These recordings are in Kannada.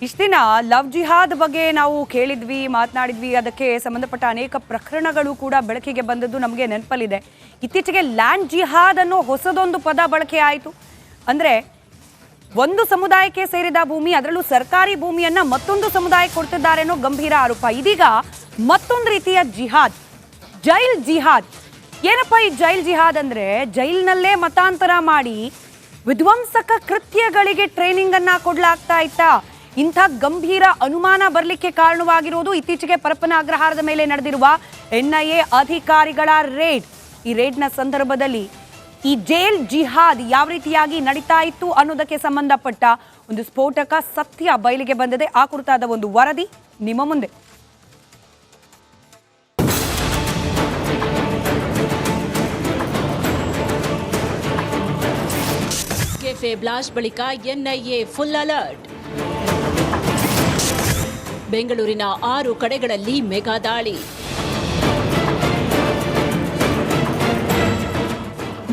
ಇಷ್ಟು ದಿನ ಲವ್ ಜಿಹಾದ್ ಬಗ್ಗೆ ನಾವು ಕೇಳಿದ್ವಿ, ಮಾತನಾಡಿದ್ವಿ. ಅದಕ್ಕೆ ಸಂಬಂಧಪಟ್ಟ ಅನೇಕ ಪ್ರಕರಣಗಳು ಕೂಡ ಬೆಳಕಿಗೆ ಬಂದದ್ದು ನಮಗೆ ನೆನಪಲ್ಲಿದೆ. ಇತ್ತೀಚೆಗೆ ಲ್ಯಾಂಡ್ ಜಿಹಾದ್ ಅನ್ನೋ ಹೊಸದೊಂದು ಪದ ಬಳಕೆ ಆಯಿತು. ಅಂದರೆ ಒಂದು ಸಮುದಾಯಕ್ಕೆ ಸೇರಿದ ಭೂಮಿ, ಅದರಲ್ಲೂ ಸರ್ಕಾರಿ ಭೂಮಿಯನ್ನ ಮತ್ತೊಂದು ಸಮುದಾಯಕ್ಕೆ ಕೊಡ್ತಿದ್ದಾರೆ ಅನ್ನೋ ಗಂಭೀರ ಆರೋಪ. ಇದೀಗ ಮತ್ತೊಂದು ರೀತಿಯ ಜಿಹಾದ್, ಜೈಲ್ ಜಿಹಾದ್. ಏನಪ್ಪ ಈ ಜೈಲ್ ಜಿಹಾದ್ ಅಂದರೆ, ಜೈಲಿನಲ್ಲೇ ಮತಾಂತರ ಮಾಡಿ ವಿಧ್ವಂಸಕ ಕೃತ್ಯಗಳಿಗೆ ಟ್ರೈನಿಂಗ್ ಅನ್ನ ಕೊಡ್ಲಾಗ್ತಾ ಇತ್ತಾ? ಇಂಥ ಗಂಭೀರ ಅನುಮಾನ ಬರಲಿಕ್ಕೆ ಕಾರಣವಾಗಿರುವುದು ಇತ್ತೀಚೆಗೆ ಪರಪ್ಪನ ಅಗ್ರಹಾರದ ಮೇಲೆ ನಡೆದಿರುವ NIA ಅಧಿಕಾರಿಗಳ ರೇಡ್. ಈ ರೇಡ್ನ ಸಂದರ್ಭದಲ್ಲಿ ಈ ಜೈಲ್ ಜಿಹಾದ್ ಯಾವ ರೀತಿಯಾಗಿ ನಡೀತಾ ಇತ್ತು ಅನ್ನೋದಕ್ಕೆ ಸಂಬಂಧಪಟ್ಟ ಒಂದು ಸ್ಫೋಟಕ ಸತ್ಯ ಬಯಲಿಗೆ ಬಂದಿದೆ. ಆ ಕುರಿತಾದ ಒಂದು ವರದಿ ನಿಮ್ಮ ಮುಂದೆ. ಕೆಫೆ ಬ್ಲಾಸ್ಟ್ ಬಳಿಕ NIA ಫುಲ್ ಅಲರ್ಟ್. ಬೆಂಗಳೂರಿನ 6 ಕಡೆಗಳಲ್ಲಿ ಮೆಗಾ ದಾಳಿ.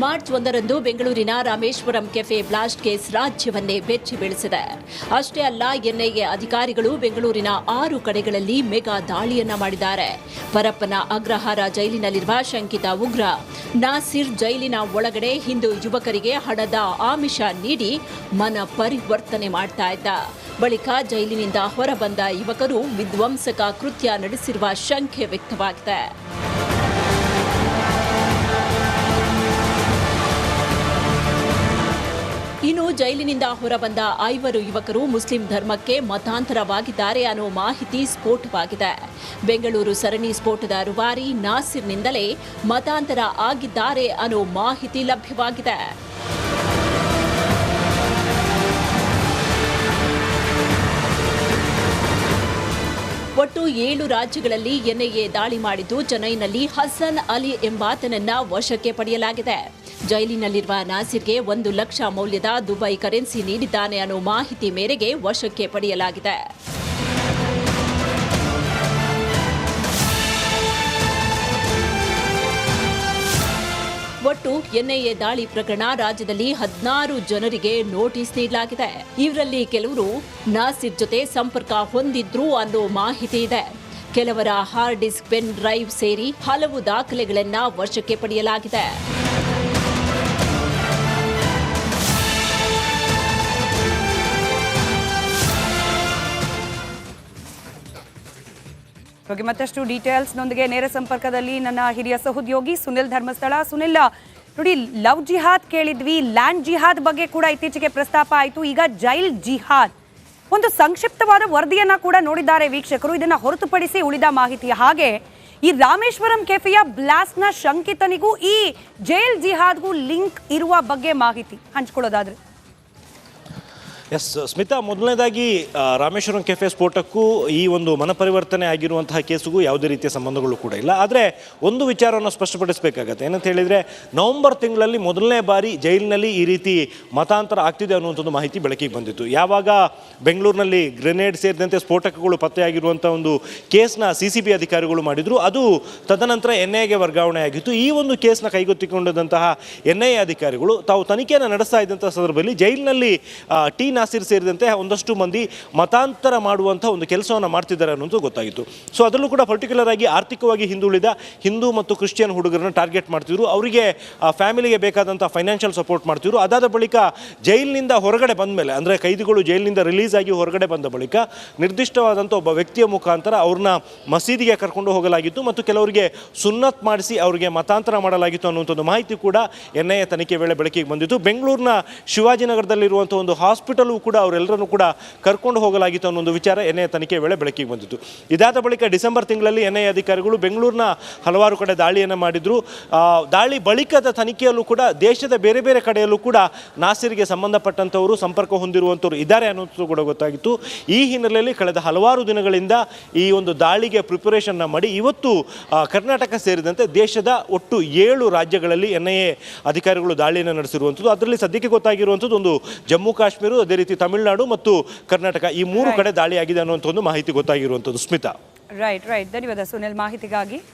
ಮಾರ್ಚ್ 1ರಂದು ಬೆಂಗಳೂರಿನ ರಾಮೇಶ್ವರಂ ಕೆಫೆ ಬ್ಲಾಸ್ಟ್ ಕೇಸ್ ರಾಜ್ಯವನ್ನೇ ಬೆಚ್ಚಿ ಬೀಳಿಸಿದೆ. ಅಷ್ಟೇ ಅಲ್ಲ, NIA ಅಧಿಕಾರಿಗಳು ಬೆಂಗಳೂರಿನ 6 ಕಡೆಗಳಲ್ಲಿ ಮೆಗಾ ದಾಳಿಯನ್ನ ಮಾಡಿದ್ದಾರೆ. ಪರಪ್ಪನ ಅಗ್ರಹಾರ ಜೈಲಿನಲ್ಲಿರುವ ಶಂಕಿತ ಉಗ್ರ ನಾಸಿರ್ ಜೈಲಿನ ಒಳಗಡೆ ಹಿಂದೂ ಯುವಕರಿಗೆ ಹಣದ ಆಮಿಷ ನೀಡಿ ಮನ ಪರಿವರ್ತನೆ ಮಾಡ್ತಾ ಇದ್ದ. ಬಳಿಕ ಜೈಲಿನಿಂದ ಹೊರಬಂದ ಯುವಕರು ವಿಧ್ವಂಸಕ ಕೃತ್ಯ ನಡೆಸಿರುವ ಶಂಕೆ ವ್ಯಕ್ತವಾಗಿದೆ. ಇನ್ನು ಜೈಲಿನಿಂದ ಹೊರಬಂದ 5 ಯುವಕರು ಮುಸ್ಲಿಂ ಧರ್ಮಕ್ಕೆ ಮತಾಂತರವಾಗಿದ್ದಾರೆ ಅನ್ನೋ ಮಾಹಿತಿ ಸ್ಫೋಟವಾಗಿದೆ. ಬೆಂಗಳೂರು ಸರಣಿ ಸ್ಫೋಟದ ರೂವಾರಿ ನಾಸಿರ್ನಿಂದಲೇ ಮತಾಂತರ ಆಗಿದ್ದಾರೆ ಅನ್ನೋ ಮಾಹಿತಿ ಲಭ್ಯವಾಗಿದೆ. ಒಟ್ಟು 7 ರಾಜ್ಯಗಳಲ್ಲಿ NIA ದಾಳಿ ಮಾಡಿದ್ದು, ಚೆನ್ನೈನಲ್ಲಿ ಹಸನ್ ಅಲಿ ಎಂಬಾತನನ್ನ ವಶಕ್ಕೆ ಪಡೆಯಲಾಗಿದೆ. ಜೈಲಿನಲ್ಲಿರುವ ನಾಸಿರ್ಗೆ 1 ಲಕ್ಷ ಮೌಲ್ಯದ ದುಬೈ ಕರೆನ್ಸಿ ನೀಡಿದ್ದಾನೆ ಅನ್ನೋ ಮಾಹಿತಿ ಮೇರೆಗೆ ವಶಕ್ಕೆ ಪಡೆಯಲಾಗಿದೆ. ಒಟ್ಟು NIA ದಾಳಿ ಪ್ರಕರಣ ರಾಜ್ಯದಲ್ಲಿ 16 ಜನರಿಗೆ ನೋಟಿಸ್ ನೀಡಲಾಗಿದೆ. ಇವರಲ್ಲಿ ಕೆಲವರು ನಾಸಿರ್ ಜೊತೆ ಸಂಪರ್ಕ ಹೊಂದಿದ್ರು ಅನ್ನೋ ಮಾಹಿತಿ ಇದೆ. ಕೆಲವರ ಹಾರ್ಡ್ ಡಿಸ್ಕ್, ಪೆನ್ ಡ್ರೈವ್ ಸೇರಿ ಹಲವು ದಾಖಲೆಗಳನ್ನ ವಶಕ್ಕೆ ಪಡೆಯಲಾಗಿದೆ. ಬಗ್ಗೆ ಮತ್ತಷ್ಟು ಡೀಟೇಲ್ಸ್ನೊಂದಿಗೆ ನೇರ ಸಂಪರ್ಕದಲ್ಲಿ ನನ್ನ ಹಿರಿಯ ಸಹೋದ್ಯೋಗಿ ಸುನಿಲ್ ಧರ್ಮಸ್ಥಳ. ಸುನಿಲ್, ನೋಡಿ, ಲವ್ ಜಿಹಾದ್ ಕೇಳಿದ್ವಿ, ಲ್ಯಾಂಡ್ ಜಿಹಾದ್ ಬಗ್ಗೆ ಕೂಡ ಇತ್ತೀಚೆಗೆ ಪ್ರಸ್ತಾಪ ಆಯಿತು. ಈಗ ಜೈಲ್ ಜಿಹಾದ್, ಒಂದು ಸಂಕ್ಷಿಪ್ತವಾದ ವರದಿಯನ್ನ ಕೂಡ ನೋಡಿದ್ದಾರೆ ವೀಕ್ಷಕರು. ಇದನ್ನ ಹೊರತುಪಡಿಸಿ ಉಳಿದ ಮಾಹಿತಿ, ಹಾಗೆ ಈ ರಾಮೇಶ್ವರಂ ಕೆಫೆಯ ಬ್ಲಾಸ್ಟ್ನ ಶಂಕಿತನಿಗೂ ಈ ಜೈಲ್ ಜಿಹಾದ್ಗೂ ಲಿಂಕ್ ಇರುವ ಬಗ್ಗೆ ಮಾಹಿತಿ ಹಂಚ್ಕೊಳ್ಳೋದಾದ್ರೆ. ಎಸ್ ಸ್ಮಿತಾ, ಮೊದಲನೇದಾಗಿ ರಾಮೇಶ್ವರಂ ಕೆಫೆ ಸ್ಫೋಟಕ್ಕೂ ಈ ಒಂದು ಮನಪರಿವರ್ತನೆ ಆಗಿರುವಂತಹ ಕೇಸಿಗೂ ಯಾವುದೇ ರೀತಿಯ ಸಂಬಂಧಗಳು ಕೂಡ ಇಲ್ಲ. ಆದರೆ ಒಂದು ವಿಚಾರವನ್ನು ಸ್ಪಷ್ಟಪಡಿಸಬೇಕಾಗತ್ತೆ. ಏನಂತ ಹೇಳಿದರೆ, ನವೆಂಬರ್ ತಿಂಗಳಲ್ಲಿ ಮೊದಲನೇ ಬಾರಿ ಜೈಲಿನಲ್ಲಿ ಈ ರೀತಿ ಮತಾಂತರ ಆಗ್ತಿದೆ ಅನ್ನುವಂಥದ್ದು ಮಾಹಿತಿ ಬೆಳಕಿಗೆ ಬಂದಿತ್ತು. ಯಾವಾಗ ಬೆಂಗಳೂರಿನಲ್ಲಿ ಗ್ರೆನೇಡ್ ಸೇರಿದಂತೆ ಸ್ಫೋಟಕಗಳು ಪತ್ತೆಯಾಗಿರುವಂಥ ಒಂದು ಕೇಸ್ನ CCB ಅಧಿಕಾರಿಗಳು ಮಾಡಿದರು, ಅದು ತದನಂತರ NIAಗೆ ವರ್ಗಾವಣೆ ಆಗಿತ್ತು. ಈ ಒಂದು ಕೇಸ್ನ ಕೈಗೆತ್ತಿಕೊಂಡಂತಹ NIA ಅಧಿಕಾರಿಗಳು ತಾವು ತನಿಖೆಯನ್ನು ನಡೆಸ್ತಾ ಇದ್ದಂಥ ಸಂದರ್ಭದಲ್ಲಿ ಜೈಲಿನಲ್ಲಿ ಟಿ ನಾಸಿರ್ ಸೇರಿದಂತೆ ಒಂದಷ್ಟು ಮಂದಿ ಮತಾಂತರ ಮಾಡುವಂಥ ಒಂದು ಕೆಲಸವನ್ನು ಮಾಡ್ತಿದ್ದಾರೆ ಅನ್ನೋದು ಗೊತ್ತಾಗಿತ್ತು. ಸೊ ಅದರಲ್ಲೂ ಕೂಡ ಪರ್ಟಿಕ್ಯುಲರ್ ಆಗಿ ಆರ್ಥಿಕವಾಗಿ ಹಿಂದುಳಿದ ಹಿಂದೂ ಮತ್ತು ಕ್ರಿಶ್ಚಿಯನ್ ಹುಡುಗರನ್ನ ಟಾರ್ಗೆಟ್ ಮಾಡ್ತಿದ್ರು. ಅವರಿಗೆ ಫ್ಯಾಮಿಲಿಗೆ ಬೇಕಾದಂಥ ಫೈನಾನ್ಷಿಯಲ್ ಸಪೋರ್ಟ್ ಮಾಡ್ತಿದ್ರು. ಅದಾದ ಬಳಿಕ ಜೈಲಿನಿಂದ ಹೊರಗಡೆ ಬಂದ ಮೇಲೆ, ಅಂದರೆ ಕೈದಿಗಳು ಜೈಲಿನಿಂದ ರಿಲೀಸ್ ಆಗಿ ಹೊರಗಡೆ ಬಂದ ಬಳಿಕ ನಿರ್ದಿಷ್ಟವಾದಂಥ ಒಬ್ಬ ವ್ಯಕ್ತಿಯ ಮುಖಾಂತರ ಅವ್ರನ್ನ ಮಸೀದಿಗೆ ಕರ್ಕೊಂಡು ಹೋಗಲಾಗಿತ್ತು ಮತ್ತು ಕೆಲವರಿಗೆ ಸುನ್ನತ್ ಮಾಡಿಸಿ ಅವರಿಗೆ ಮತಾಂತರ ಮಾಡಲಾಗಿತ್ತು ಅನ್ನುವಂಥದ್ದು ಮಾಹಿತಿ ಕೂಡ NIA ತನಿಖೆ ವೇಳೆ ಬೆಳಕಿಗೆ ಬಂದಿತ್ತು. ಬೆಂಗಳೂರಿನ ಶಿವಾಜಿನಗರದಲ್ಲಿರುವಂಥ ಒಂದು ಹಾಸ್ಪಿಟಲ್ ಕೂಡ ಅವರೆಲ್ಲರನ್ನು ಕೂಡ ಕರ್ಕೊಂಡು ಹೋಗಲಾಗಿತ್ತು ಅನ್ನೋ ಒಂದು ವಿಚಾರ NIA ತನಿಖೆ ವೇಳೆ ಬೆಳಕಿಗೆ ಬಂದಿತ್ತು. ಇದಾದ ಬಳಿಕ ಡಿಸೆಂಬರ್ ತಿಂಗಳಲ್ಲಿ NIA ಅಧಿಕಾರಿಗಳು ಬೆಂಗಳೂರಿನ ಹಲವಾರು ಕಡೆ ದಾಳಿಯನ್ನು ಮಾಡಿದ್ರು. ದಾಳಿ ಬಳಿಕದ ತನಿಖೆಯಲ್ಲೂ ಕೂಡ ದೇಶದ ಬೇರೆ ಬೇರೆ ಕಡೆಯಲ್ಲೂ ಕೂಡ ನಾಸಿರ್ಗೆ ಸಂಬಂಧಪಟ್ಟಂಥವರು ಸಂಪರ್ಕ ಹೊಂದಿರುವಂಥವ್ರು ಇದ್ದಾರೆ ಅನ್ನೋದು ಕೂಡ ಗೊತ್ತಾಗಿತ್ತು. ಈ ಹಿನ್ನೆಲೆಯಲ್ಲಿ ಕಳೆದ ಹಲವಾರು ದಿನಗಳಿಂದ ಈ ಒಂದು ದಾಳಿಗೆ ಪ್ರಿಪರೇಷನ್ನ ಮಾಡಿ ಇವತ್ತು ಕರ್ನಾಟಕ ಸೇರಿದಂತೆ ದೇಶದ ಒಟ್ಟು 7 ರಾಜ್ಯಗಳಲ್ಲಿ NIA ಅಧಿಕಾರಿಗಳು ದಾಳಿಯನ್ನು ನಡೆಸಿರುವಂಥದ್ದು. ಅದರಲ್ಲಿ ಸದ್ಯಕ್ಕೆ ಗೊತ್ತಾಗಿರುವಂಥದ್ದು ಒಂದು ಜಮ್ಮು ಕಾಶ್ಮೀರ, ಅದೇ ರೀತಿ ತಮಿಳುನಾಡು ಮತ್ತು ಕರ್ನಾಟಕ, ಈ 3 ಕಡೆ ದಾಳಿ ಆಗಿದೆ ಅನ್ನುವಂಥ ಒಂದು ಮಾಹಿತಿ ಗೊತ್ತಾಗಿರುವಂಥದ್ದು. ಸ್ಮಿತಾ, ರೈಟ್. ಧನ್ಯವಾದ ಸುನಿಲ್ ಮಾಹಿತಿಗಾಗಿ.